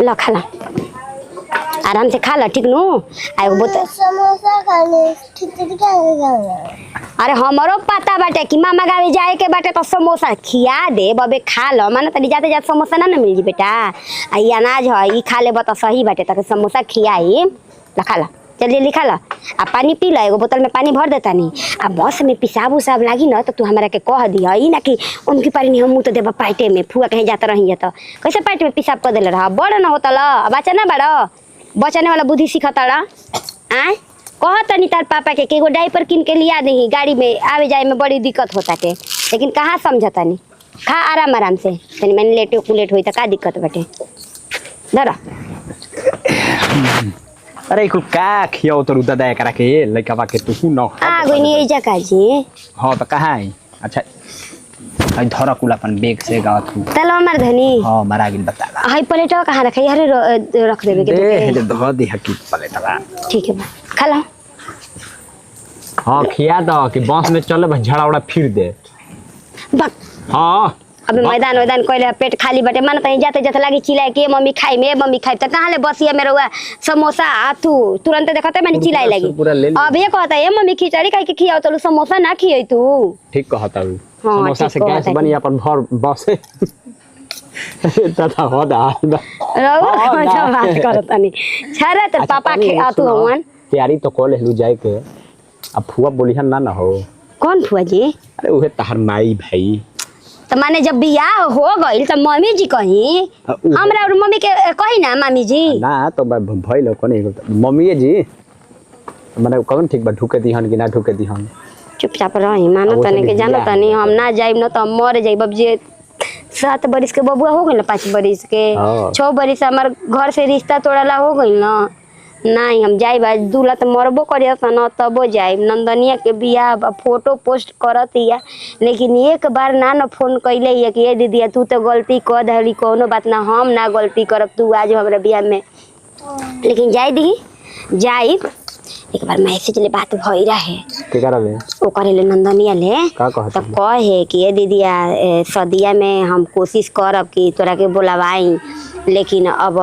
लो खा ला आराम से खा ला ठीक नु आ एगो बोतल समोसा खाने खिचड़ी खाने अरे हमारो पता बाटे कि मामा गावे जाए के बाटे तो समोसा खिया दे बबे खा लो माना तनी जाते जाते समोसा ना मिल जी बेटा आ ये अनाज है ई खा ले तो सही बाटे तक समोसा खियाई ला खा ला जल्दी लिखा ला आ पानी पी ला एगो बोतल में पानी भर देता नहीं आ बस में पिसाब उसाब लागी ना तो तू हमरा के कह दी ई ना कि उनकी पारी नहीं हम तो देबा पाइटे में फुआ कहीं जाता रही तो कैसे पाइट में पिसाब कर देले रहा बड़ ना होता ला बच्चा ना बड़ा बचाने वाला बुद्धि सीखता रहा आए कह तनी तार पापा के एगो डायपर किन के लिया नहीं गाड़ी में आवे जाए में बड़ी दिक्कत होता के लेकिन कहाँ समझता नहीं खा आराम आराम से तनी मैंने लेटे कुलेट हुई तो का दिक्कत बाटे धरा अरे कुल का खियाओ तो रुदा दया करा के लइका बा के तू न आ गई नहीं एजा काजी हां तो कहां है अच्छा आई धरा कुल अपन बैग से गावत हूं तलो हमर धनी हां मरा गिल बताला हाई प्लेटवा कहां रखे अरे रख देबे के दे धो दी हकी प्लेटवा ठीक है बा खा ला हां खिया दो कि बांस में चले बस झड़ावड़ा फिर दे बक हां अबे मैदान कोइले पेट खाली बटे मन तई जाते जाते लागी चिल्लाए के मम्मी खाई त कहां ले बसिया में रहुआ समोसा आथू तुरंत देखते मैंने चिल्लाए लगी अब ये कहता है मम्मी खिचड़ी खाई के खियाओ तो समोसा ना खियई तू ठीक कहता हूं समोसा से गैस बनी अपन भर बसे तथा हो दा रहुआ मजा बात करता नहीं छरे त पापा के आतू हवन तैयारी तो को लेलू जाए के अब फुआ बोलिहन ना हो कौन फुआ जी अरे उहे तहर माई भाई तो माने जब बियाह हो गइल त मम्मी जी कहीं हमरा और मम्मी के कही ना मम्मी जी ना तो भइल कोनी मम्मी जी माने कौन ठीक बा ढुके दिहन कि ना ढुके दिहन चुपचाप रही मानो तने के जानो तनी हम ना जाइब न तो मर जाइब अब जे 7 बरिस के बबुआ हो गइल 5 बरिस के 6 बरिस हमार घर से रिश्ता तोड़ला हो गइल ना नहीं हम जाइब आज दूल्हा तो मरबो करिया न तबो जाइब नंदनिया के बियाह फोटो पोस्ट करतिया लेकिन एक बार ना न फोन कइले ये कि ए दीदी तू तो गलती कर दहली कोनो बात ना हम ना गलती करब तू आज हमरा बियाह में लेकिन जाई दी जाइब एक बार मैसेज ले बात भई रहे के करबे ओ करेले नंदनिया ले का कहत त कहे कि ए दीदिया सदिया में हम कोशिश करब कि तोरा के बुलावाई लेकिन अब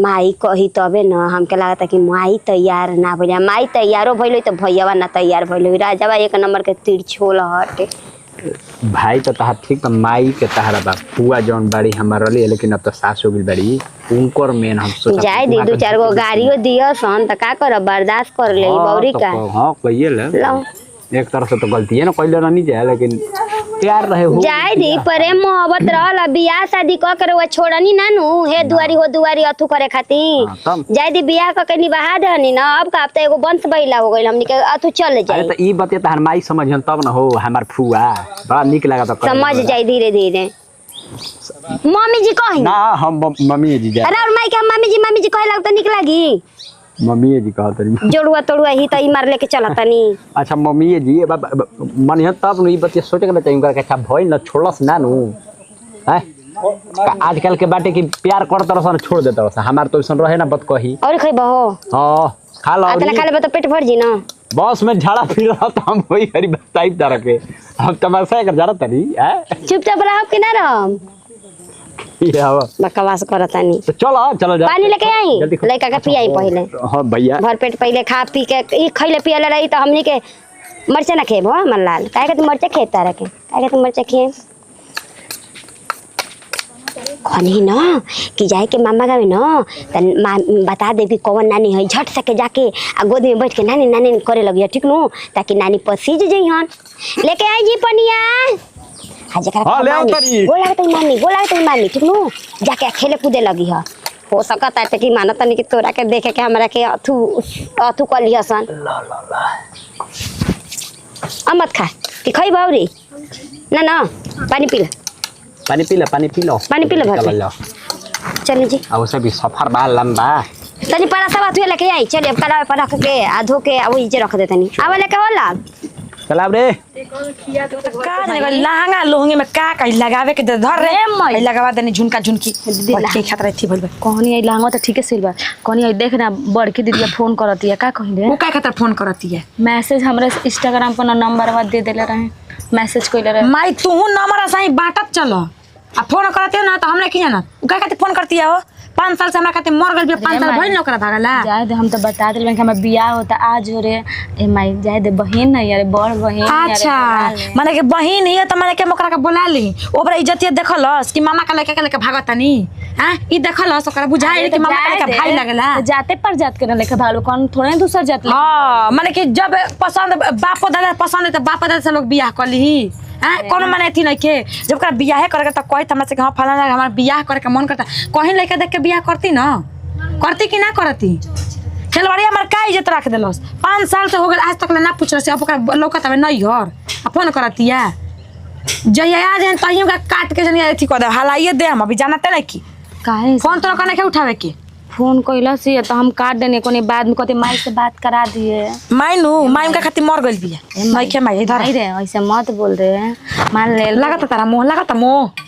माई कही तबे न हमके लागता कि माई तैयार ना भइल माई तैयारो भइल तो भैयावा ना तैयार भइल राजावा एक नंबर के तिरछोल हटे भाई तो तहार ठीक बा माई के तहरा बा फुआ जौन बाड़ी हमर रहली लेकिन अब तो सास हो गइल बाड़ी उनकर मेन हम सोचा जाए दी 2-4 गो गाड़ियो दियो सन त का करब बर्दाश्त कर ले बौरी का हां कहिए ले एक तरह से तो गलती है ना कइले नहीं जाए लेकिन प्यार रहे हो जाए दी प्रेम मोहब्बत रहल बियाह शादी क करे वो छोड़नी ना नु हे दुआरी हो दुआरी अथु करे खातिर जाए दी बियाह क के निभाहा देहनी ना अब का अब त एगो वंश बैला हो गइल हमनी के अथु चल जाए अरे त ई बते तहर माई समझन तब न हो हमार फुआ बड़ा निक लागत समझ जाए धीरे धीरे मम्मी जी कही ना हम मम्मी जी जाए अरे और माई के मम्मी जी कहे लगता निक लागी मम्मी जी कहत रही जोड़ुआ तोड़ुआ ही त ई मार लेके चला तनी अच्छा मम्मी जी मन है तब न ई बते सोचे के चाहिए का अच्छा भई न छोड़स ना नु हैं आजकल के बाटे की प्यार करत रसन छोड़ देत रसन हमार तो ऐसन रहे ना बत कही और खइबो हां खा लो इतना खा लेबो तो पेट भर जी ना बस में झाड़ा फिर रहा तो हम वही हरी बताई तरह के हम तमाशा कर जा तनी हैं चुपचाप रहो कि ना रहो ये हवा बकवास करतानी तो चलो जा पानी लेके आई लइका के पियाई पहले हां भैया भर पेट पहले खा पी के ई खइले पियले रही तो हमनी के मरचा ना खेबो मन लाल काहे के तू मरचा खेता रखे काहे के तू मरचा खे खनी ना कि जाए के मामा गावे ना त बता दे कि कौन नानी है झट से के जाके आ गोदी में बैठ के नानी नानी करे लगिया ठीक नु ताकि नानी पसीज जइहन लेके आई जी पनिया आज हां ले उतरी बोला तो मामी ठीक नु जाके खेले कूदे लगी है हो सकता है कि मानत नहीं कि तोरा के देखे के हमरा के अथु कर लिया सन अमत खा कि खई बाउरी ना पानी पी लो भर चल जी अब सब सफर बा लंबा तनी परा सब अथु लेके आई चलिए कला पर रख के आ धो के आ वही जे रख दे तनी आवे लेके होला चलाब रे का लहंगा लोहंगे में का कहीं लगावे के धर रे मई लगावा देनी झुनका झुनकी के खतरा थी बोल कहनी आई लहंगा तो ठीक है सिलवा कहनी आई देख ना बड़की दीदी फोन करती है का कहि रे वो का खतरा फोन करती है मैसेज हमरा इंस्टाग्राम पर नंबर दे देले रहे मैसेज कइले रहे माई तू नंबर असाई बाटत चलो आ फोन करते हो ना तो हमने की जाना का खातिर फोन करती है हो 5 साल से हमरा खातिर मर गइल 5 साल भइल ना ओकरा भागला जाए दे हम तो बता दिल कि हमार बियाह होता आज हो रे ए माई जाए दे बहन नहीं अरे बड़ बहन अच्छा माने के बहिन है त माने के ओकरा के बोला ली ओकरा इज्जतियत देखलस कि मामा का लेके भागतानी हां ई देखलस ओकरा बुझाई कि मामा का लेके भाई लगला जाते पर जात के ना लेके भागलो कौन थोड़े दूसर जात ले हां माने कि जब पसंद बाप दादा पसंद है त बाप दादा से लोग बियाह कर ली हां कोनो माने थी नहीं के जब ओकरा बियाह करे त कोई हमरा से हां फलाना हमार बियाह करे के मन करता कहीं लेके देख के बियाह करती ना करती कि ना करती खेलवाड़ी हमार का इज्जत रख देलस 5 साल से हो गए आज तक ना पूछल से अब ओकरा लोकत हमें नहीं हर फोन करतिया जय आ जाए तहियो का काट के जनी अथी कर दे हलाइए दे हम अभी जानते नहीं की काहे फोन तो कने के उठावे के फोन कइला से तो हम काट देने कोने बाद में कहते माई से बात करा दिए माई का खातिर मर गइल बिया नहीं के माई इधर नहीं रे ऐसे मत बोल रे मान ले लागत तारा मोह लागत मोह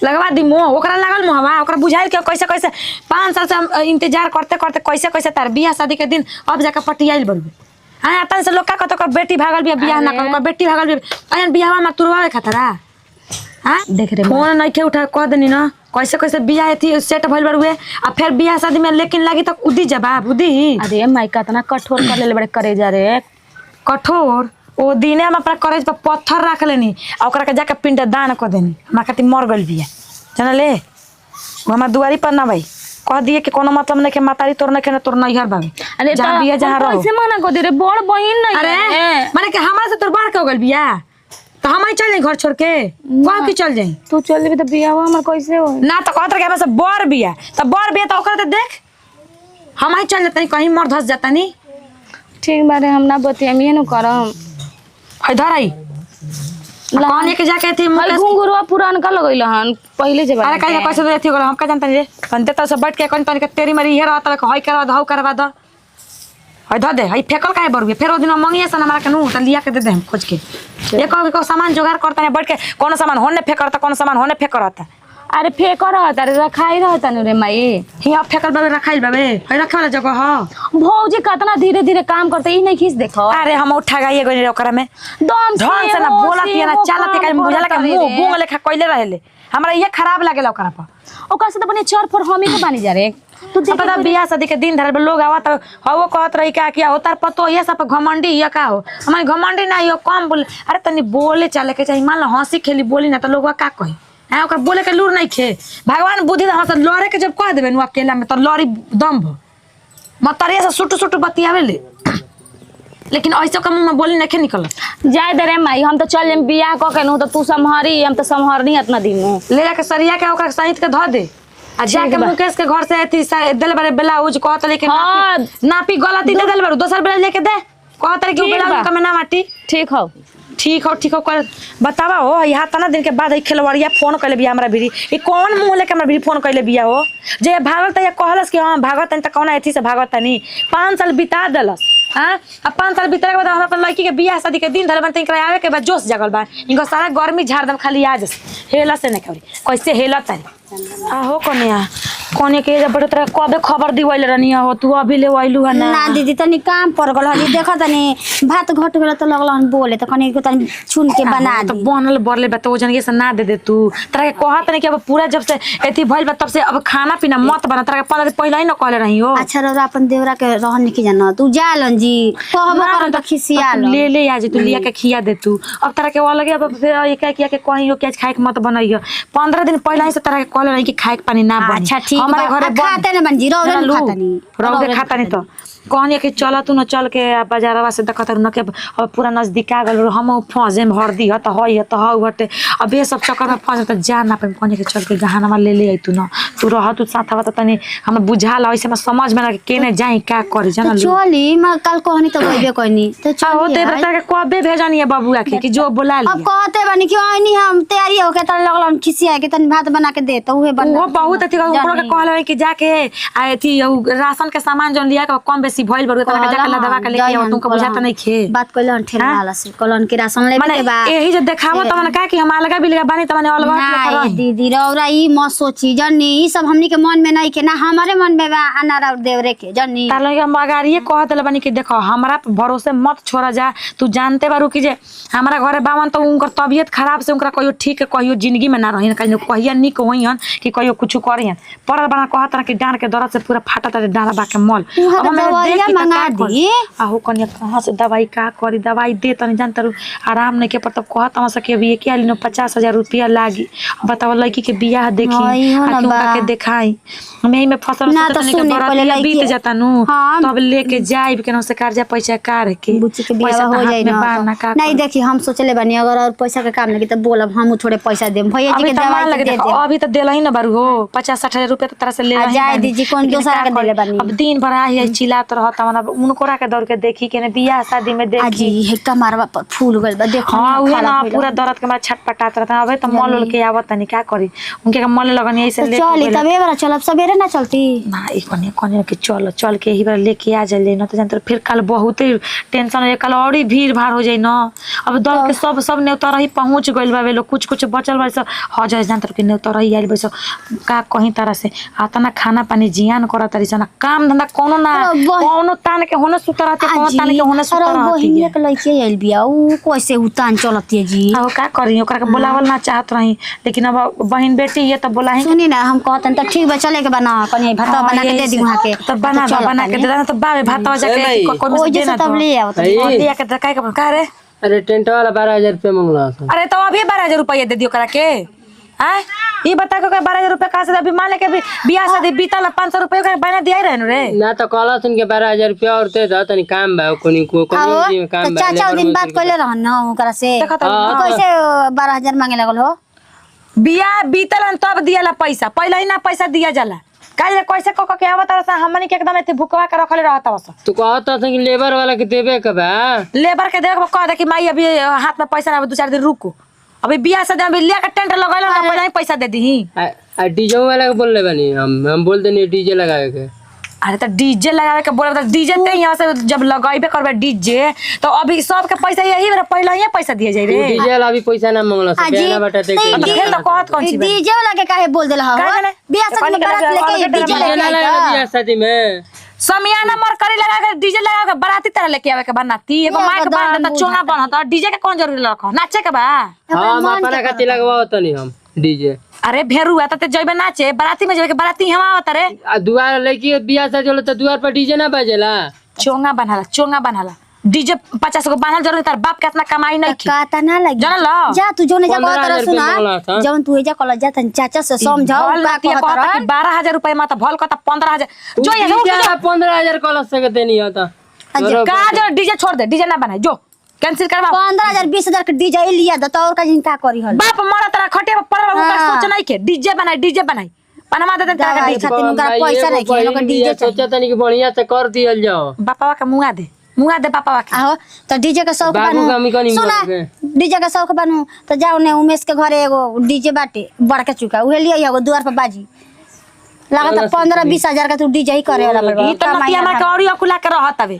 लगवा दी मोह ओकरा लागल मोहवा ओकरा बुझाइल के कैसे कैसे 5 साल से हम इंतजार करते करते कैसे कैसे तार बियाह शादी के दिन अब जाके पटियाइल बड़बे हां तन से लोग का कहत ओकर बेटी भागल बिया बियाह ना कर बेटी भागल बिया अयन बियाहवा में तुरवावे खतरा हां देख रे फोन नहीं के उठा कह देनी ना कैसे कैसे बियाह थी सेट भइल बड़ुए अब फिर बियाह शादी में लेकिन लागी तो उदी जवाब उदी अरे माई कितना कठोर कर ले बड़े करे जा रे कठोर ओ दिने हम अपना करेज पर पत्थर रख लेनी आ ओकरा के जाके पिंड दान कर देनी हमरा खातिर मर गइल बिया जानले वो हमार दुआरी पर ना भाई कह दिए कि कोनो मतलब नहीं के मातारी तोर नहीं के तोर नहीं हर बाबू अरे जहां बिया जहां रहो कैसे मना कर दे रे बड़ बहन नहीं अरे माने कि हमरा से तोर बाहर के हो गइल बिया तो हम ही चल जाई घर छोड़ के कह के चल जाई तू चल जेबे तो बियाह हमर कैसे हो ना तो कहत रहे हमरा से बर बिया तो ओकरा ते देख हम ही चल जतनी कहीं मर धस जातनी ठीक बारे हम ना बतिया हम ये न करम इधर आई कौन के जाके थी भाई घुंगुरवा पुरान का लगइल हन पहले जे अरे कहीं कैसे तो थी हम का जानता रे कंते तो सब बैठ के कौन तन के तेरी मरी हे रहत हई करवा दो करवा दो हई ध दे हई फेकल काहे बरुए फिर ओ दिन मंगिए से हमरा के नु त लिया के दे दे हम खोज के एक को सामान जुगाड़ करता है बैठ के कौन सामान होने फेक करता कौन सामान होने फेक करता अरे फेक रहत अरे रखाई रहत नु रे माई ही अब फेकल बाबे रखाइल बाबे हई रखे वाला जगह ह भौजी कितना धीरे धीरे काम करते ई नहीं खींच देखो अरे हम उठा गई गई ओकरा में दम ढंग से ना बोलत या ना चालत के बुझाला के मुंह गूंग लेखा कइले रहेले हमरा ये खराब लागेला ओकरा पर ओकरा से तो बने चर पर हम ही के बानी जा रे तू पता बियाह शादी के दिन धर लोग आवत हवो कहत रही का किया होतार पतो ये सब घमंडी या का हो हमारे घमंडी ना यो कम बोले अरे तनी बोले चले के चाहिए मान लो हंसी खेली बोली ना तो लोग का कही हां ओकर बोले के लूर नहीं खे भगवान बुद्धि हम से लड़े के जब कह देबे नु अकेला में तो लड़ी दम भ मतरिया से सुट बतियावे ले लेकिन ऐसे का मुंह में बोली नहीं निकल जाए दे रे माई हम तो चल जेम बियाह क के नु तो तू संभारी हम तो संभारनी इतना दिन में ले जाके सरिया के ओकरा सहित के ध दे आ जाके मुकेश के घर से अथी देले बारे ब्लाउज कहत लेकिन नापी गलती दे देले बारू दोसर ब्लाउज लेके दे कहत रे कि ब्लाउज का में ना माटी ठीक हो कर बतावा हो यहाँ तना दिन के बाद खेलवड़िया फोन कैले बिया हमरा भिरी ई कौन मुंह लेके हमरा भिरी फोन कैले बिया हो जे भागल त या कहलस कि हां भागत त कौन एथी से भागत तनी 5 साल बिता देलस हां अब 5 साल बिता के बाद हम अपन लड़की के बियाह शादी के दिन धरे बनते इनकरा आवे के बाद जोश जगल बा इनको सारा गर्मी झाड़ दम खाली आज हेला से नहीं करी कैसे हेला तारी आहो कोने के जब बड़े तरह कबे खबर दिवैल रहनी हो तू अभी ले आइलू है ना दीदी तनी काम पर गल हली देख तनी भात घट गेल त लगल हन बोले त कनी के तनी छुन के बना तो दी बनल बरले बा तो जन के से ना दे दे तू तरा के कहत नहीं कि अब पूरा जब से एथी भइल बा तब से अब खाना पीना मत बना तरा के 15 दिन पहले ही न कहले रही हो अच्छा रो अपन देवरा के रहन की जान तू जालन जी कहब करन त खिसियाल ले आज तू लिया के खिया दे तू अब तरा के अलगे अब फिर एक किया के कहीं के खाए के मत बनाइयो 15 दिन पहले ही से तरा के कहले रही कि खाए के पानी ना बनी अच्छा ठीक हमारे घरे खाते न बन जी रो रौदे खाता नहीं तो कहनी कि चल तू न चल के बाजारवा से देखत न के अब पूरा नजदीक आ गल हम फंसे में हरदी ह त हई ह त हउ हटे अब ये सब चक्कर में फंस त जा ना पे कहनी कि चल के गहना ले ले आई तू न तू रह तू साथ हवा त तनी हम बुझा ल ऐसे में समझ में ना के केने जाई का करे जान लो चली म कल कहनी त गइबे कहनी त चल होते बता के कबे भेजनी है बबुआ के कि जो बुला अब लिया कहते बनी कि आइनी हम तैयारी हो के त लगलन खिसिया के तनी भात बना के दे त उहे बना वो बहुत अथी ऊपर के कहले कि जाके आ अथी राशन के सामान जोन लिया के कम बेसी बेसी भइल बरु तना के जाके दवा के लेके आओ तुमको बुझाता नहीं खे बात कइलन ठेला वाला से कलन के राशन लेबे माने के बा यही जे देखावो त माने का कि हम अलगा बिलगा बानी त माने अलगा नहीं दीदी रौरा ई मत सोची जन्नी ई सब हमनी के मन में नहीं के ना हमारे मन में बा अनारा और देवरे के जन्नी तालो के मगारिए कहत ले बानी कि देखो हमरा पे भरोसे मत छोड़ा जा तू जानते बारू कि जे हमरा घरे बावन तो उनकर तबीयत खराब से उनका कहियो ठीक कहियो जिंदगी में ना रहिन कहियो कहिया निक होइहन कि कहियो कुछ करिहन पर बना कहत ना कि डांड के दर्द से पूरा फाटा ता डाला बा के मल अब दवाइया मंगा दी आहो कन्या कहां से दवाई का करी दवाई दे तनी जानत आराम नहीं के पर तब कहत हम सके अभी एक आलिनो 50,000 रुपया लागी बताओ लड़की के बियाह देखी आ उनका के देखाई मैं में फसल ना तो सुने पहले बीत जाता नु तब लेके जाइब के न से कर्जा पैसा कार के बुच्ची के बियाह हो जाई ना नहीं देखी हम सोचले बानी अगर और पैसा के काम नहीं तो बोलब हम थोड़े पैसा देम भैया जी के दवाई दे दे अभी तो देला ही ना बारू हो 50-60,000 रुपया तरह से ले आ जाए दीदी कौन दूसरा के देले बानी अब दिन भर आई चिल्लात रहता माना उनकोरा के दौड़ के देखी के ने बियाह शादी में देखी जी हेक्का मारवा पर फूल गइल बा देखो हां उहे ना पूरा दर्द के मारे छटपटात रहता अबे तो मल के आवत नहीं का करी उनके के मल लगन ऐसे ले चली तबे बरा चलब सबेरे ना चलती ना एक कने के चल के ही बार लेके आ जाले न तो जानत फिर कल बहुत टेंशन है कल और भीड़ भाड़ हो जाई न अब दल के सब ने उतर ही पहुंच गइल बा लोग कुछ बचल बा सब हो जाए जानत के ने उतर ही आइल बस का कहीं तरह से आतना खाना पानी जियान करत रही सन काम धंधा कोनो तान के होने सुतराते कोनो तान के होने सुतराते बहिनिया के लइके आइल बिया उ कैसे उतान चलती है जी अब का करी ओकरा के बुलावल ना चाहत रही लेकिन अब बहन बेटी ये तो बुलाही सुनी ना हम कहतन त ठीक बा चले के बना कनी भात बना के दे दी वहां के तो बना के दे तो बाबे भात जाके कोई में देना तब ले आओ लिया के काहे के का रे अरे टेंट वाला 12,000 रुपया मांगला था। अरे तो अभी 12,000 रुपया दे दियो करा के हैं ये बता के 12,000 रुपया कहां से अभी मान ले के बियाह शादी बीतल 500 रुपया के बना दिया रहन रे ना तो कहला सुन के 12,000 रुपया और दे द तनी काम बा कोनी में काम बा चाचा दिन बात कइले रहन ना ओकरा से कैसे 12,000 मांगे लगल हो बियाह बीतल तब दियाला पैसा पहले ही ना पैसा दिया जाला काहे कैसे को के आवत रहा हमनी के एकदम एते भुकवा के रखले रहत बस तू कहत था कि लेबर वाला के देबे के बा लेबर के देख कह दे कि माई अभी हाथ में पैसा ना 2-4 दिन रुको अभी बियाह से अभी लिया के टेंट लगल ना पहले ही पैसा दे दी आ डीजे वाला के बोल ले बनी हम बोल देनी डीजे लगावे के अरे तो डीजे लगावे के बोले डीजे ते यहाँ से जब लगाइबे करबे डीजे तो अभी सब के पैसा यही बेरा पहले ही पैसा दिए जाई रे डीजे वाला अभी पैसा ना मांगला से केना बटा दे के फिर तो कहत कौन सी डीजे वाला के काहे बोल देला हो बियाह शादी में बारात लेके डीजे ना लगा बियाह शादी में समियाना मर करी लगा के डीजे लगा के बाराती तरह लेके आवे के बनाती एगो माइक बांध देता चोंगा बनता डीजे के कौन जरूरी रखो नाचे के बा हां हम अपना खातिर लगवाओ तनी हम डीजे अरे भेरू है तो जइबे नाचे बाराती में जइबे के बाराती हम आवत रे आ दुआर लेके बियाह शादी होला त दुआर पर डीजे ना बजेला चोंगा बनाला डीजे 50 को बांधल जरूर तार बाप के इतना कमाई नहीं की काता ना लगी जान लो जा तू जोने जा कहत सुना जवन तू एजा कल जा तन चाचा से समझाओ का कहत 12,000 रुपया में तो भल कहता 15,000 जो ये 15,000 कल से देनी हो त का जो डीजे छोड़ दे डीजे ना बनाई जो कैंसिल करवा 15,000 20,000 के डीजे लिया द तो और का जिन का करी हल बाप मरा तेरा खटे पर पड़वा का सोच नहीं के डीजे बनाई पनमा दे तेरा का डीजे खातिर उनका पैसा नहीं के लोग डीजे सोचा तनी कि बढ़िया से कर दियल जाओ बापवा के मुआ दे पापा के आहो तो डीजे के शौक बाबू बनू का मी कनी सुना डीजे के शौक बनू तो जाओ ने उमेश के घरे एगो डीजे बाटे बड़का चुका उहे लिया एगो द्वार पर बाजी लागत 15-20,000 का तू डीजे ही करे वाला बड़बा ई तो नतिया में कौड़ी अकुला के रहत हवे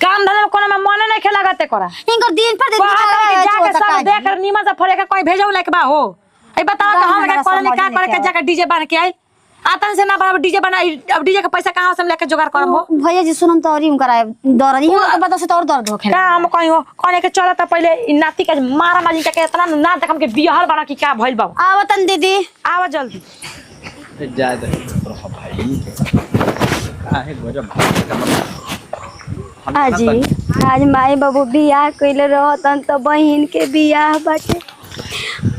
काम धंधा कोनो में मन नहीं खेलागते करा इनकर दिन पर दिन जाके सब देख कर नीमा से फरे के कोई भेजौ लायक बा हो ए बताओ कि हम के कॉलोनी का करे के जाके डीजे बन के आई आतन से ना बराबर डीजे बनाई अब डीजे का पैसा कहां से हम लेके जुगाड़ करम हो भैया जी सुनम तो औरी उनकर दर्द ही के पता से तो और दर्द हो का हम कहीं हो कोने के चलता पहले इ नाती के मारा मारी के इतना ना देखम के बियाहल बना की का भइल बा आवतन दीदी आवा जल्दी जा दे भाई काहे गजब आजी आज माई बाबू बियाह कइले रहतन त बहिन के बियाह बाटे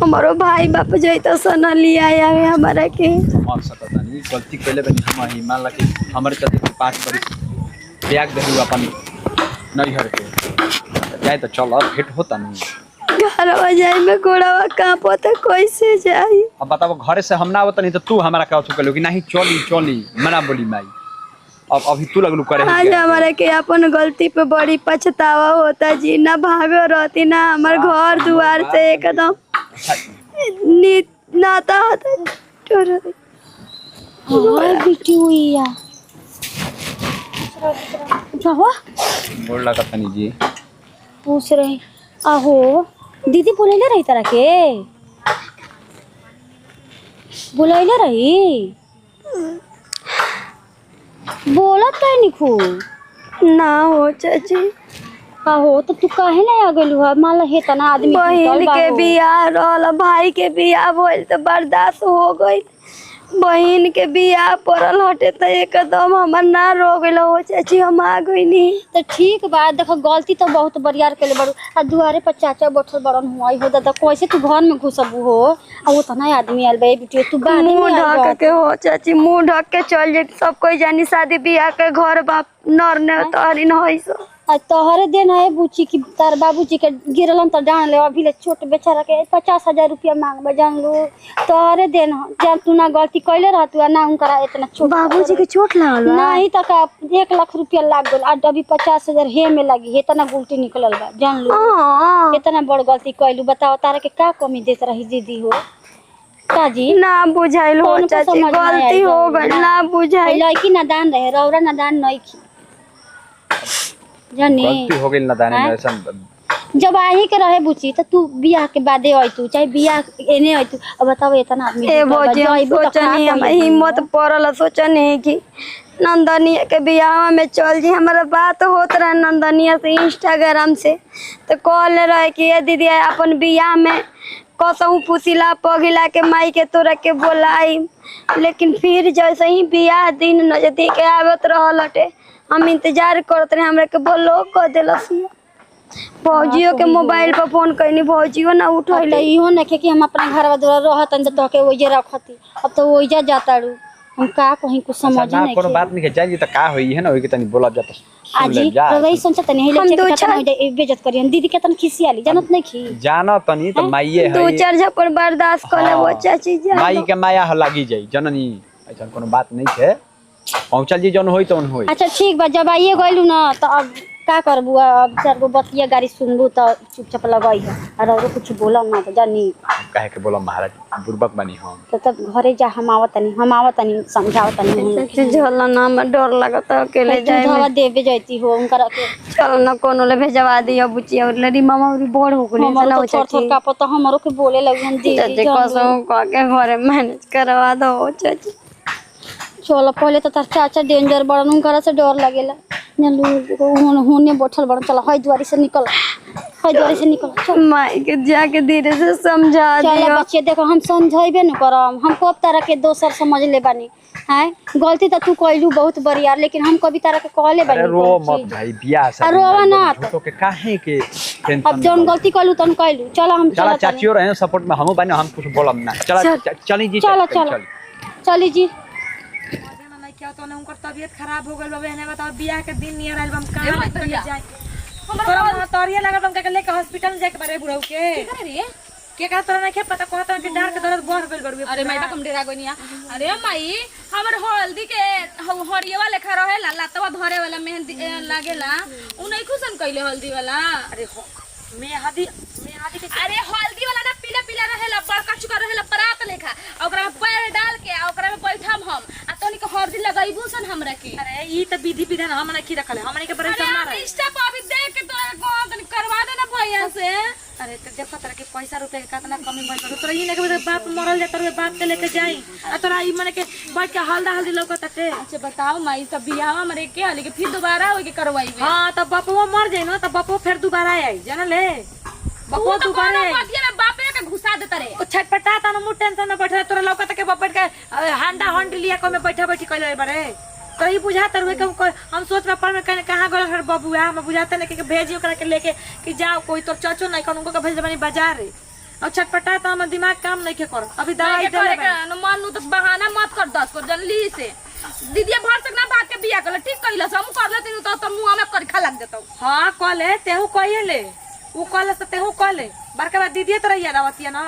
हमारो भाई बाप जई तो सना लिया आवे हमारा के मार सकता नहीं गलती कइले बनी हम ही मान ला कि हमरे चलते 5 बरिस त्याग देहु अपन नहीं हर के जाए तो चल अब भेंट होता नहीं घरवा जाए में गोड़वा कांपत कैसे जाई अब बताओ घरे से हम ना आवत नहीं तो तू हमारा का कहलो कि नहीं चली मना बोली माई अब अभी तू लगलू करे आज हमारे के अपन गलती पे बड़ी पछतावा होता जी ना भागो रहती ना हमार घर दुआर से एकदम नाता होता बिटी हुई हो बोल लगा तनी जी पूछ रही आहो दीदी बोलैले रही तरह के बोलैले रही बोलत कहीं नहीं खूब ना हो चाची आहो तो तू काहे ना आ गेलू है मान हे तना आदमी बहन के बियाह रहल भाई के बियाह भइल तो बर्दाश्त हो गई बहन के बियाह पड़ल हटे तो एकदम हमर ना रो गइल हो चाची हम आ गइनी तो ठीक बा देखो गलती तो बहुत बरियार केले बड़ू आ दुआरे पर चाचा बैठल बड़न हुआ हो दादा कैसे तू घर में घुसबू हो आ वो तना आदमी आल बे बिटिया तू बाद में मुंह आ ढक के हो चाची मुंह ढक के चल जाई सब कोई जानी शादी बियाह के घर बाप नर ने तहरीन होई सो आ तोहरे देन है बुची की तार बाबूजी के गिरलन तो डांड ले अभी ले छोट बेचारा के 50,000 रुपया मांगबे जान लो तोहरे देन जब तू ना गलती कैले रह तू ना उनकरा इतना छोट बाबूजी के चोट लागल नहीं तक 1 लाख रुपया लाग गल आज अभी 50,000 हे में लगी हे तना गुलटी निकलल बा जान लो कितना बड़ गलती कैलू बताओ तारा के का कमी देत रही दीदी हो काजी ना बुझाइल हो चाची गलती हो गइल ना बुझाइल लड़की ना दान रहे रौरा ना दान नहीं की जानी गलती हो गई ना दाने में ऐसा जब आही के रहे बुची तो तू बियाह के बादे आई तू चाहे बियाह एने आई तू अब बताओ इतना आदमी ए भौजी हम सोचनी हम हिम्मत पड़ल सोचनी कि नंदनिया के बियाह में चल जी हमारा बात होत रहे नंदनिया से इंस्टाग्राम से तो कहले रहे कि ये दीदी अपन बियाह में कसहू पुसिला पगिला के माई के तोरा के बोलाई लेकिन फिर जैसे ही बियाह दिन नजदीक आवत रहल हटे हम इंतजार करत रहे हमरा के बोलो कह देलस भौजियो के मोबाइल पर फोन कैनी भौजियो ना उठैले तो इहो नखे कि हम अपना घर द्वारा रहतन तो तोके ओइजे रखती अब तो ओइजा जाताड़ू हम का कहीं कुछ समझ ना नहीं कोनो बात नहीं के जाई त का होई है ना ओई के तनी बोला जाता आजी रवई सोचत नहीं ले चेक करता नहीं बेइज्जत करियन दीदी के तन खिसियाली जानत नहीं खी जाना तनी त माईए है दो चार झपड़ बर्दाश्त कर ले वो चाची जा माई के माया ह लागी जाई जननी ऐसा कोनो बात नहीं है पहुंचल जी जौन होई तौन होई अच्छा ठीक बा जब आइए गइलू ना तो अब का करबू अब चार गो बतिया गाड़ी सुनबू तो चुपचाप लगाई और कुछ बोला ना तो जानी कहे के बोला महाराज बुर्बक बनी हम तो तब घरे जा हम आवतनी समझावतनी झोला ना में डर लगता अकेले जाए दवा देवे जाती हो उनका के चल ना कोनो ले भेजवा दियो बुचिया और लड़ी मामा और बोर हो गले हमरो ना तो थोड़ थोड़ का पता हमरो के बोले लगी हम दीदी चाची कसम कह के घरे मैनेज करवा दो चाची चलो पहले तो तार चाचा डेंजर बड़न उनकरा से डर लगेला जानलू होने बैठल बड़न चलो हई द्वारी से निकल चल माई के जाके धीरे से समझा चलो दियो बच्चे देखो हम समझेबे न करम हम कब तरह के दोसर समझ ले बानी हैं गलती तो तू कइलू बहुत बढ़िया लेकिन हम कभी तरह के कहले बानी अरे रो मत भाई बियाह से रोवा ना झूठो के काहे के टेंशन अब जौन गलती कइलू तन कइलू चलो हम चला चाचियो रहे सपोर्ट में हमहू बानी हम कुछ बोलम ना चला चली जी चलो चली जी क्या तो उनकर तबीयत खराब हो गइल बा बहने बताओ बियाह के दिन नियर आइल बम कहां तक जाए हमरा तोरिया लागल बम के लेके हॉस्पिटल में जाके बारे बुढ़ऊ के के कहा तोरा नहीं पता कहता कि डार के दर्द बढ़ गइल बड़ुए अरे माई कम डेरा गनिया अरे माई हमर हल्दी के हरियवा लेखा रहेला लातवा धरे वाला मेहंदी लागेला उ नहीं खुशन कइले हल्दी वाला अरे मेहंदी के अरे हल्दी वाला ना पीला पीला रहेला बड़का चुका रहेला परात लेखा ओकरा में पैर डाल के ओकरा में बैठम हम आ तोनी के हल्दी लगाइबू सन हमरा के अरे ई त विधि विधान हमने की रखले हमने के बरे अरे मार इंस्टा पर अभी देख के तो तनी करवा दे ना भैया से अरे तो देखो तरह के पैसा रुपए के कितना कमी भइल तोरा ई ने के बाप मरल जात रे बाप के लेके जाई आ तोरा ई मने के बैठ के हल्दी लौकताटे अच्छा बताओ माई सब बियाह हमरे के हले के फिर दोबारा होई के करवाइबे हां त बापवा मर जाई न त बापवा फिर दोबारा आई जानले बापवा दोबारा आई पतिया में बापे के घुसा देता रे ओ छटपटा त न मु टेंशन में बैठा तोरा लौकत के बाप बैठ के हांडा हंडलिया को में बैठा बैठी कइले बारे तो ई बुझाता रहे हम सोच में पर में कहां गल हर बबुआ हम बुझाता नहीं कि भेजी ओकरा के लेके कि जाओ कोई तोर चाचो नहीं कनु को भेज बनी बाजार रे और छटपटा त हम दिमाग काम नहीं के कर अभी दवाई दे ले मानू तो बहाना मत कर 10 को जल्दी से दीदी भर तक ना भाग के बिया कर ठीक कइला हम कर लेती तो मुंह में करखा लग देता हां कले तेहू कइले उ कले से तेहू कले बरका बा दीदी तोरा याद आवतिया ना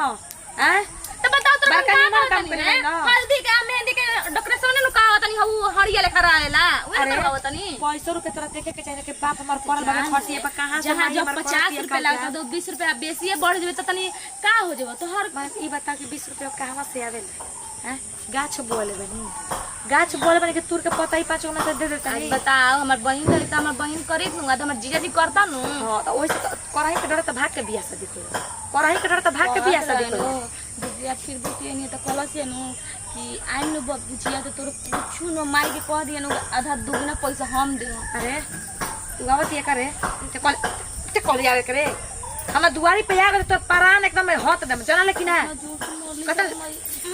हैं तो बताओ तो बरका निमन काम करे ना हल्दी के मेहंदी के डेकोरेशन ने का तनी हउ हरिया लेखा रहेला ओए ना तनी 500 रुपए तोरा देखे के चाहिए कि बाप हमर पड़ल बा खर्चिए पर कहां से जहां जब 50 रुपए लागत तो 20 रुपया बेसी बढ़ जेबे त तनी का हो जेबो तो हर बस ई बता कि 20 रुपया कहवा से आवेला हैं गाछ बोले बनी गाछ बोले बने के तूर के पता ही 5 में से दे देता आज नहीं। बताओ हमर बहिन रही त हमर बहिन करी दूंगा त हमर जीजाजी करता नु हां तो ओइसे कराही के डर त भाग के बियाह शादी कोई कराही के डर त भाग के बियाह शादी कोई दीदिया फिर बुटिए नहीं त कलस नु कि आइम नु बुचिया त तोर कुछु न माई के कह दिए नु आधा दुगना पैसा हम दे। अरे तू आवत ये करे ते कॉल आवे करे हम दुआरी पे आ गए तो परान एकदम हाथ दम चला लेकिन है कतल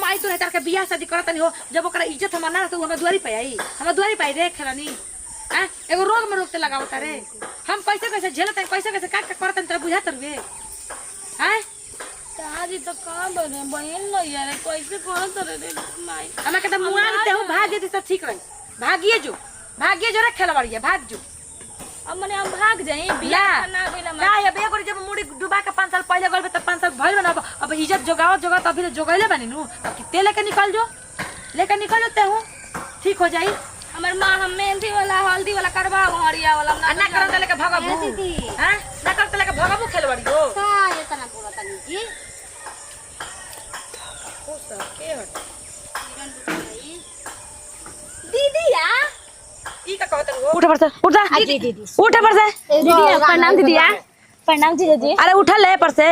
माई तो तार के बियाह शादी करत नहीं हो जब ओकरा इज्जत हमर ना तो हम दुआरी पे आई हम दुआरी पे रे खेलानी हैं एगो रोग में रोकते लगावत रे हम कैसे कैसे झेलत कैसे कैसे काट के करत तेरा बुझात रे हैं ताजी त का बने बहिन न यार कैसे करत रे माई हमें कहता मुआ देते हूं भाग जेती तो ठीक रही भागिए जो रे खेलवाड़िए भाग जो अब मने हम भाग जाई बिया ना गइला का है बे करी जब मुड़ी डुबा के 5 साल पहले गल त 5 साल भइल बना अब इज्जत जोगावत अभी तो जोगैले बनी नु अब किते लेके निकल जो ते हूं ठीक हो जाई। हमर मां हम मेहंदी वाला हल्दी वाला करवा हरिया वाला ना करन त लेके भगबू हैं ना करन त लेके भगबू खेलवाड़ियो का ये तना बोला तनी जी दीदिया ई का कहत हो उठ पर से उठ जा दीदी उठ पर से दीदी प्रणाम दीदिया प्रणाम जी अरे उठा ले पर से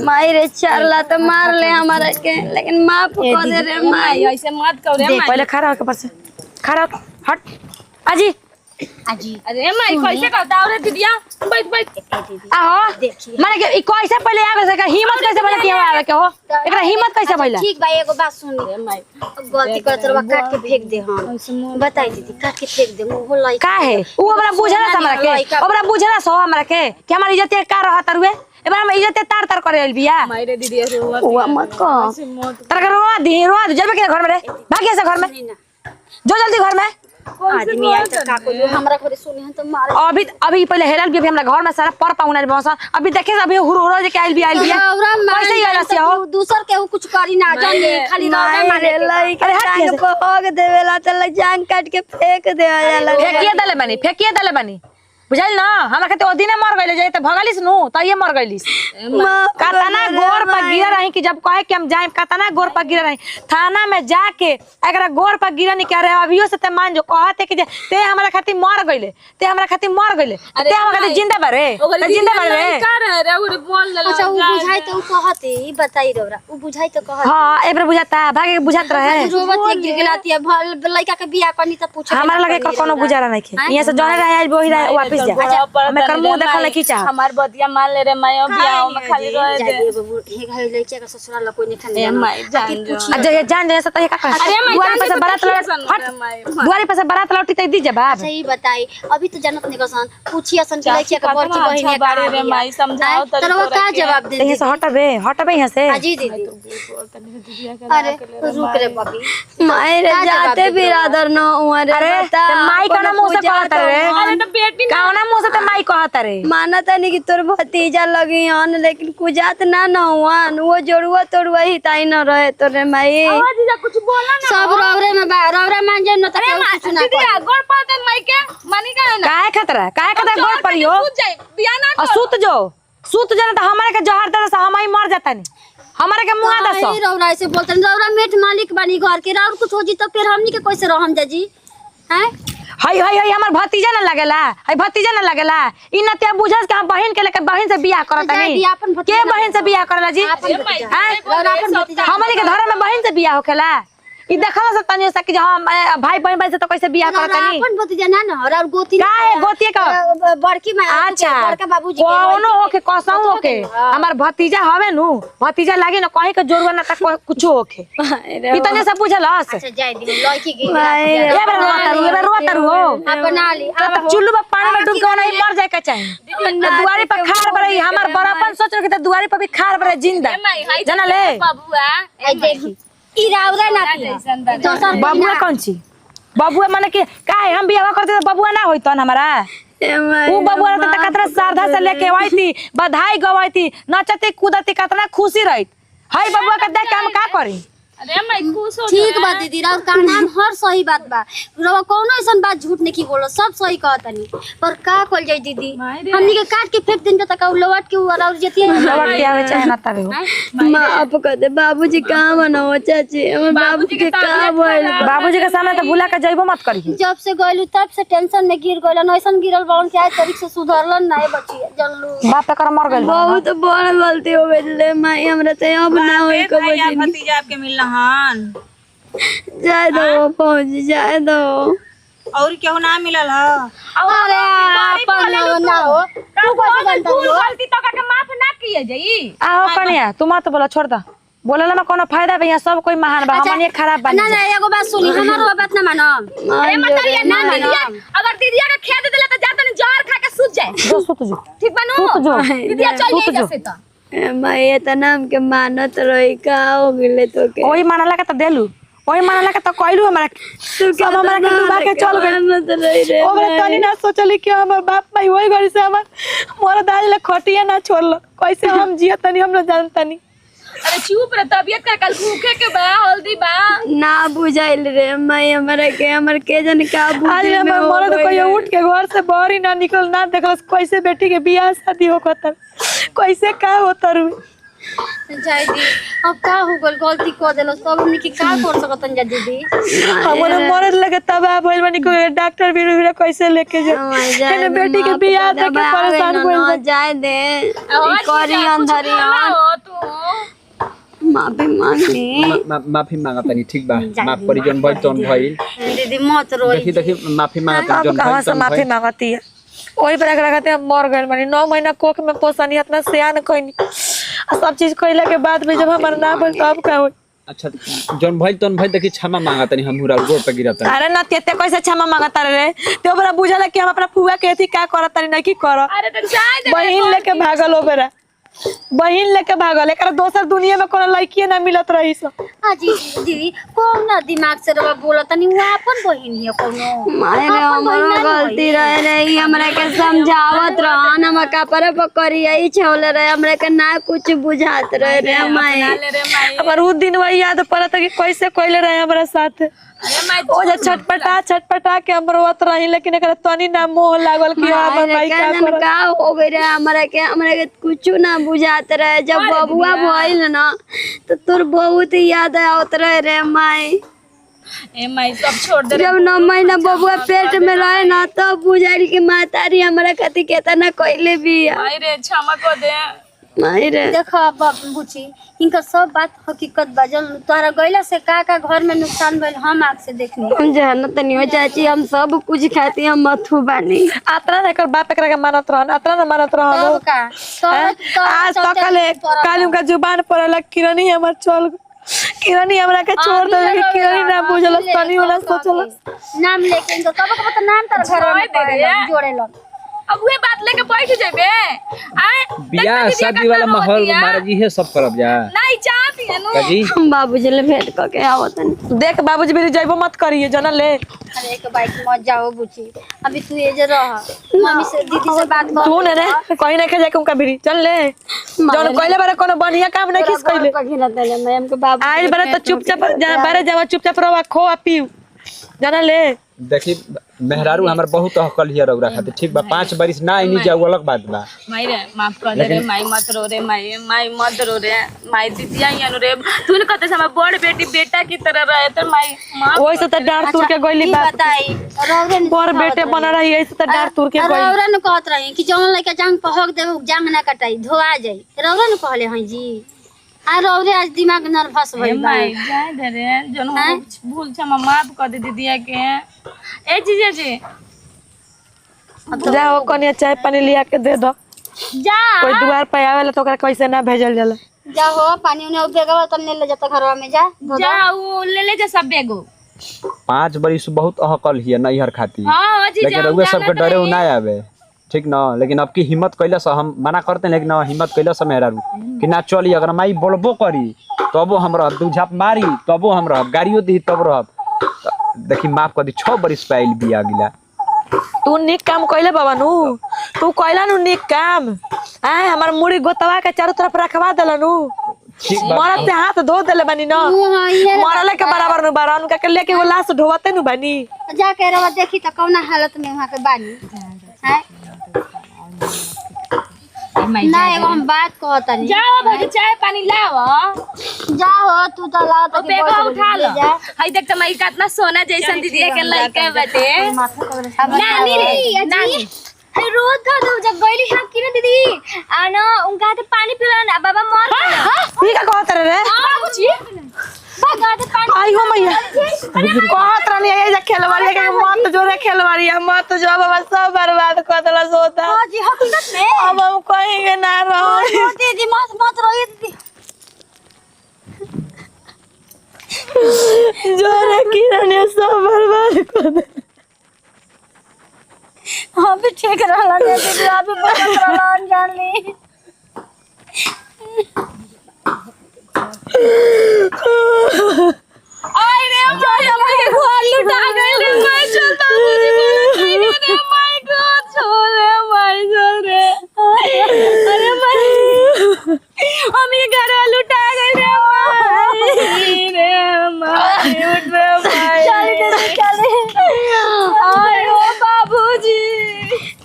माई रे चारला तो मार ले हमारा के लेकिन माफ कर दे रे माई। ऐसे मत करो रे देख पहले खड़ा होके पर से खड़ा हो, हट आजी आजी अरे माई कैसे करता रे दीदिया बैठ आहो माने के ई कैसे पहले आ गए हिम्मत कैसे बने के आवे के हो एकरा हिम्मत कैसे भइला ठीक भाई एगो बात सुन ले माई गलती करत रवा काट के फेंक दे हम बताई दीदी काट के फेंक दे मुंह लाई का है उ हमरा बुझला हमरा के हमरा बुझला सो हमरा के कि हमर इज्जत का रहत रुए एबार हम इज्जत तार तार करे आइल बिया माई रे दीदिया रोवा हुआ मत को तार के रोवा दी जब के घर में रे भागिए से घर में जो जल्दी घर में आदमी आई त का कोई हमरा घरे सुनी हम तो मार अभी पहले हेरल भी हमरा घर में सारा पर पाउना बसा अभी देखे अभी हुरो जे के आइल बिया कैसे ही आइल से हो दूसर के कुछ करी ना जाने खाली माई रे लइका अरे हट टांग पे होग देवेला त जान काट के फेंक देवा जाला फेकिए दले बनी बुझाइल ना हमरा कहते ओ दिने मर गइले जे त भगालिस नु त ये मर गइलिस कतना गोर पर गिरा रही कि जब कहे कि हम जाए कतना गोर पर गिरा रही थाना में जाके एकरा गोर पर गिरा नहीं करे अभियो से ते मान जो कहते कि ते हमरा खातिर मर गइले ते हमरा खातिर जिंदा बारे जिंदा बारे का रहे रे उरे बोल ले अच्छा उ बुझाई तो उ कहते ई बताई रे उ बुझाई तो कहते हां एबरे बुझाता भागे बुझात रहे रोवत एक गिरलाती है लड़का के बियाह करनी त पूछे हमरा लगे कोनो गुजारा नहीं खे यहां से जने रहे आइल बोही रहे वापस जा हमें कर मुंह देखल नहीं चाह हमार बतिया मान ले रे माई बियाह में खाली रह दे हे घरे लइका के ससुराल कोई नहीं खाने ए माई जान जो अच्छा जान जैसा तो ये का अरे मैं दुआरी पे से बारात हट हट दुआरी पे से बारात लौटी त दी जवाब सही बताई अभी तो जानत नहीं कसन पूछिए सन के लइका के बड़की बहिन बारे रे माई समझाओ तरवा का जवाब दे यहां से हटबे यहां से हाजी दीदी अरे रुक रे बबी माई रे जाते बिरादर न उमरे अरे बता माई कौन मुंह से कहत रे अरे तो बेटी कौन मुंह से माई कहत रे माना तनी कि तोर भतीजा लगी हन लेकिन कुजात ना न हुआन वो जोड़ुआ तोड़ुआ ही ताई न रहे तोरे माई जीजा कुछ बोला ना सब रौरे में रौरे मान जाए न त कुछ ना दीदी गोड़ पर दे माई के मानी का ना काहे खतरा गोड़ परियो जाए बियाह ना और सूत जो ना त हमारे के जहर दे से हम ही मर जाता नहीं हमारे के मुंह दस नहीं रौरा ऐसे बोलते रौरा मेट मालिक बनी घर के और कुछ हो जी तो फिर हमनी के कैसे रहम जाजी हैं हई हमर भतीजा ना लगेला इ न ते बुझस के हम बहन के लेके बहन से बियाह करत नहीं के बहन से बियाह करला जी हमनी के धर्म में बहन से बियाह होखेला इ देखला से तनी से कि हम भाई बहन से तो कैसे बियाह करत नहीं अपन भतीजा ना न और गोती काहे गोती का बड़की मां अच्छा बड़का बाबूजी के कोनो होके कसम होके हमर भतीजा हवे नु भतीजा लागी न कहीं के जोरवा ना त कुछो होके इतने सब बुझलस अच्छा जाय दी लड़की की एबे रोतारू हो अपना ली चुल्लू में पानी में डूब के नहीं मर जाए के चाहिए दुआरी पर खार बरई हमर बड़ापन सोच के त दुआरी पर भी खार बरे जिंदा जाना ले बबुआ ए देखी ई राउरा ना दोसर बबुआ कौन ची बबुआ माने कि काहे हम बियाह करते तो बबुआ ना होई तन हमारा उ बबुआ त कतरा श्रद्धा से लेके आई थी बधाई गवाई थी नचती कूदती कतना खुशी रही हाय बबुआ के देख के हम का करी अरे माई खुश हो ठीक बा दीदी राउर का नाम हर सही बात बा रवा कौनो ऐसन बात झूठ नहीं की बोलो सब सही कहतनी पर का कल जाई दीदी हमनी के काट के फेंक दिन पे तक लौट के और जेती लौट के आवे चाहे ना तावे हो माफ कर दे बाबूजी कहाँ बनाओ चाची हमर बाबूजी के का बोल बाबूजी के सामने तो भूला के जइबो मत करी जब से गइलू तब से टेंशन में गिर गइलन ऐसन गिरल बावन के आज तरीक से सुधरलन ना बची जानलू बाप कर मर गइल बहुत बड़ गलती हो गइल माई हमरा से अब ना होई को बची भतीजा आपके मिलना हन जाए दो पहुंच जाए दो और केहू ना मिलल ह अरे अपन ना हो तू कैसे जानता हो गलती तो का माफ ना किए जाई आओ कन्या तू मत बोला छोड़ दा बोलला में कोनो फायदा बे यहाँ सब कोई महान बा हमन ये खराब बा ना ना एगो बात सुनी हमारो बात ना मानो अरे मतलब ना दीदिया अगर दीदिया के खेत देला त जातनी जहर खा के सूत जाए जो सुत जो ठीक बनू दीदिया चल जाई जैसे त माई इतना हमके मानत रही का हो गइले तो के ओही मानला के त देलू ओही मानला के त कहलू हमरा सब हमरा के डुबा के चल गइल मानत रही रे ओबरे तनी ना सोचली कि हमर बाप भाई ओही घड़ी से हमर मोर दाज ले खटिया ना छोड़ल कैसे हम जिया तनी हम न जानतनी अरे चुप रे तबियत का कल भूखे के बा हल्दी बा ना बुझाइल रे माई हमरा के हमर के जन का आज बुद्धि में हमर हो मरद गइल कोई रे। उठ के घर से बाहर ही ना निकल ना देखलस कैसे बेटी के बियाह शादी हो खतर कैसे का होतर जाई दी अब का हो गल गलती कर देलो सब हमनी के का कर सकतन जा दीदी हमर मरद लगे तबाह भइल बानी को डॉक्टर भी रुहिरा कैसे लेके जा एने बेटी के बियाह देख के परेशान भइल बा जाए दे ई करी अंधरी हो तू माफी मांगनी माफी मांगा तनी ठीक बा माफ करी जन भाई तोन भाई दीदी मत रोई देखी देखी माफी मांगा तनी अब जन कहां भाई से तोन माफी भाई मांगती है ओही पर रखते हम मर गइल बानी 9 महीना कोख में पोसनी इतना सियान कइनी सब चीज कइला के बाद भी जब हमर ना बोल तब का होई अच्छा जन भाई तोन भाई देखी क्षमा मांगा तनी हम हुरा गोड़ पे गिरा तनी अरे ना तेते कैसे क्षमा मांगता रे तो बड़ा बुझला कि हम अपना फुआ के थी का करत तनी नहीं की कर अरे तो जाए दे बहिन लेके भागल हो बेरा बहिन लेके भागल एकरा दोसर दुनिया में कोनो लड़की ना मिलत रही सो हाजी दीदी कौन ना दिमाग से रवा बोलतनी वो अपन बहिन है कोनो मारे हमरो गलती रहे रे ई हमरा के समझावत रहन हम कपड़े पकड़ी आई छोले रे हमरा के ना कुछ बुझात रहे रे माई पर उ दिन वही याद पड़त कि कैसे कइले रहे हमरा साथ ओ जे छटपटा के हम रोत रही लेकिन एकरा तनी ना मोह लागल कि हमर भाई का जन कर का हो गई रे हमरा के कुछ ना बुझात रहे जब बबुआ भइल ना तो तोर बहुत याद आवत रहे रे माई ए माई सब छोड़ दे जब 9 महीना बबुआ पेट में रहे ना तो बुझाइल कि मातारी हमरा खातिर केतना कइले बिया आई रे क्षमा कर दे माई रे देखो बुची इनका सब बात हकीकत बजल तोहरा गइला से का घर में नुकसान भइल हम आँख से देखनी हम जानत नहीं हो चाची हम सब कुछ खाती हम मथु बानी आतना एकर बाप एकरा के मानत रहन आतना ना मानत रहन तब का आज काल उनका जुबान पर अलग किरनी हमर चल किरनी हमरा के छोड़ दे किरनी ना बुझल तनी वाला सोचल नाम लेके इनका कब तो नाम तर घर में पड़ेला जोड़ेला अब वे बात लेके बैठ जेबे आए बियाह शादी वाला माहौल मारा जी है सब करब जा नहीं चाहती है नु काजी हम बाबूजी ले भेंट क के आवतन देख बाबूजी मेरी जइबो मत करिए जना ले अरे एक बाइक मत जाओ बुची अभी तू ये जे रह मम्मी से दीदी से बात कर तू ने रे कहीं नहीं के जाके उनका भी चल ले जौन कइले बारे कोनो बढ़िया काम नहीं किस कइले कहिला तले मैम के बाबू आइल बारे तो चुपचाप बारे जावा चुपचाप रहो खो आ पीऊ जना ले देखी मेहरारू हमर बहुत अकल हियर रौरा खातिर ठीक बा 5 बरिस ना इनी जाऊ अलग बात बा माई रे माफ कर दे रे माई मत रो रे माई मत रो रे माई दीदिया ही रे तू ने कहते समय बड़ बेटी बेटा की तरह रहे तो माई माफ ओइ से त डार तुर के गइली ई बात बताई रौरे बड़ बेटे बन रही ऐसे त डार तुर के गइली रौरे न कहत रही कि जौन लइका जांग पहक देबे जांग ना कटाई धोआ जाई रौरे न कहले हई जी आ रौरे आज दिमाग नर्वस भइल बा माई जाए दे रे जन हम भूल क्षमा माफ कर दे दीदिया के ए जीजा जी जाओ कनिया चाय पानी लिया के दे दो जा कोई द्वार पे आवेला तो ओकरा कैसे ना भेजल जाला जा हो पानी उन्हें बेगवा तब ले जाता घरवा में जा जा वो ले जा सब बेगो 5 बरिस बहुत अकल हियर नैहर खातिर हां जीजा लेकिन रउआ सबके डरे ना आवे ठीक ना लेकिन अब की हिम्मत कैला से हम मना करते हैं लेकिन हिम्मत कैला से मेहरारू कि ना चली अगर माई बोलबो करी तबो हम रह दू झाप मारी तबो हम रह गाड़ियों दी तब रह देखी माफ कर दी 6 बरिस पे आइल बिया गिला तू निक काम कइले बाबा नु तू कइला नु निक काम आए हमर मुड़ी गोतवा के चारों तरफ रखवा देला नु ठीक बा मरद से हाथ धो देले बानी न मरले के बराबर न बारा उनका के लेके वो लाश ढोवते न बानी जाके रवा देखी तो कौना हालत में वहाँ के बानी हैं? ना एगो हम बात कहतनी जाओ भौजी चाय पानी लाओ जाओ तू तो ला तो बेगा उठा लो हई देख त मई कितना सोना जैसन दीदी के लइका बाटे नानी रे नानी अरे रोज का दो जब गईली हम की ना दीदी आना उनका हाथ पानी पिला ना बाबा मर ई का कहत रे बाबूजी बाबा हाथ पानी आई हो मैया कहत रहनी ए जा खेलवाड़ी के मत जोरे खेलवाड़ी मत जो बाबा सब बर्बाद कर देला सोता हां जी हकीकत में अब हम कहेंगे ना रहो दीदी मत मत रहिए दीदी जोरे किरण ने सब बर्बाद कर दे हां भी ठीक रहला ने दीदी आप भी बचत रहला जान ली आई रे भाई हमके घर लुटा गइल रे मैं चल बाबूजी बोला रे माय गॉड छोरे माय छोरे अरे माय हम ये घर लुटा गइल रे माय उठ रे माय आई हो बाबूजी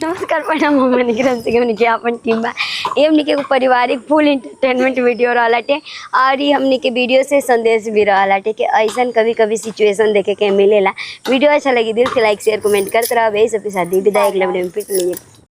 नमस्कार प्रणाम हम निकिरन सिंह हमने के अपन टीम बा ये हमने के पारिवारिक फुल एंटरटेनमेंट वीडियो रहलाटे और ये हमने के वीडियो से संदेश भी रहलाटे कि ऐसा कभी कभी सिचुएशन देखे के मिलेला वीडियो अच्छा लगी दिल से लाइक शेयर कमेंट करते रहो यही सबके साथ विदाई अगले वीडियो में फिर मिलेंगे।